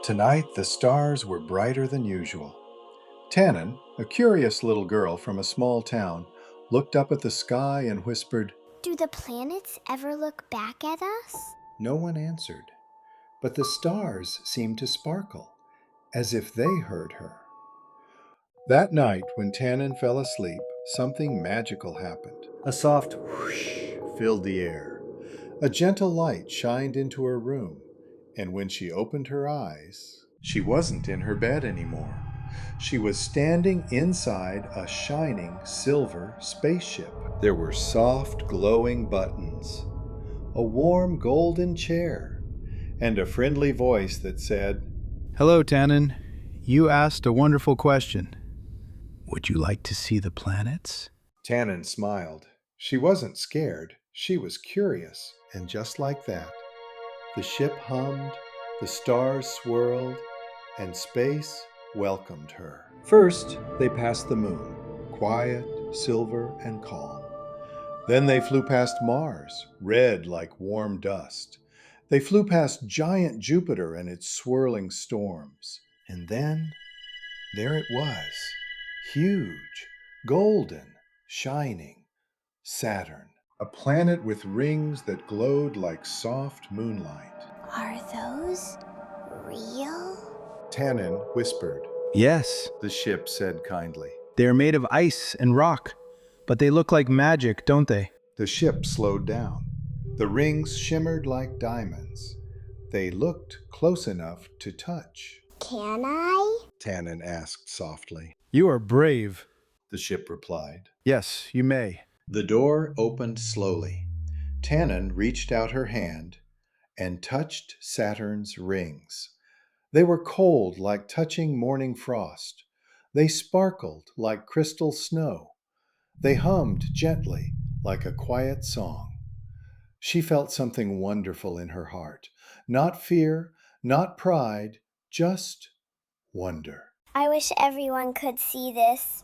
Tonight the stars were brighter than usual. Tanin, a curious little girl from a small town, looked up at the sky and whispered, Do the planets ever look back at us? No one answered, but the stars seemed to sparkle, as if they heard her. That night, when Tanin fell asleep, something magical happened. A soft whoosh filled the air. A gentle light shined into her room, and when she opened her eyes, she wasn't in her bed anymore. She was standing inside a shining silver spaceship. There were soft, glowing buttons, a warm golden chair, and a friendly voice that said, Hello, Tanin. You asked a wonderful question. Would you like to see the planets? Tanin smiled. She wasn't scared. She was curious. And just like that, the ship hummed, the stars swirled, and space welcomed her. First, they passed the moon, quiet, silver, and calm. Then they flew past Mars, red like warm dust. They flew past giant Jupiter and its swirling storms. And then there it was, huge, golden, shining, Saturn, a planet with rings that glowed like soft moonlight. Are those real? Tanin whispered. Yes, The ship said kindly. they're made of ice and rock, but they look like magic, don't they? The ship slowed down. The rings shimmered like diamonds. They looked close enough to touch. Can I? Tanin asked softly. You are brave. The ship replied. Yes, you may. The door opened slowly. Tanin reached out her hand and touched Saturn's rings. They were cold like touching morning frost. They sparkled like crystal snow. They hummed gently like a quiet song. She felt something wonderful in her heart. Not fear, not pride, just wonder. I wish everyone could see this.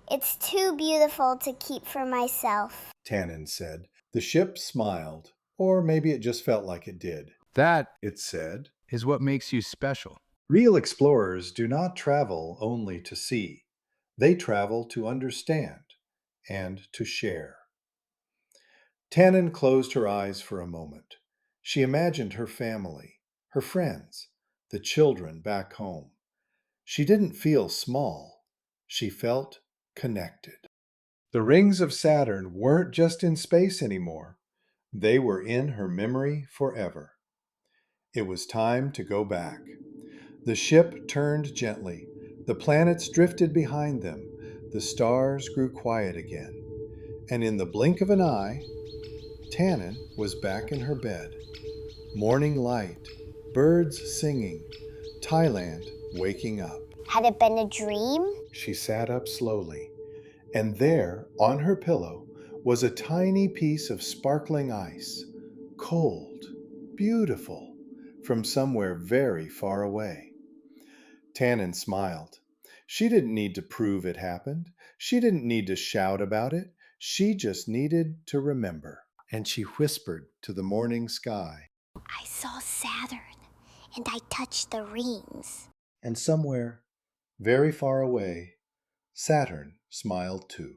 It's too beautiful to keep for myself. Tanin said. The ship smiled, or maybe it just felt like it did. That It said, is what makes you special. Real explorers do not travel only to see. They travel to understand and to share. Tanin closed her eyes for a moment. She imagined her family, her friends, the children back home. She didn't feel small. She felt connected. The rings of Saturn weren't just in space anymore. They were in her memory forever. It was time to go back. The ship turned gently. The planets drifted behind them. The stars grew quiet again. And in the blink of an eye, Tanin was back in her bed. Morning light, birds singing, Thailand waking up. Had it been a dream? She sat up slowly, and there, on her pillow, was a tiny piece of sparkling ice, cold, beautiful, from somewhere very far away. Tanin smiled. She didn't need to prove it happened. She didn't need to shout about it. She just needed to remember. And she whispered to the morning sky. I saw Saturn, and I touched the rings. And somewhere, very far away, Saturn smiled too.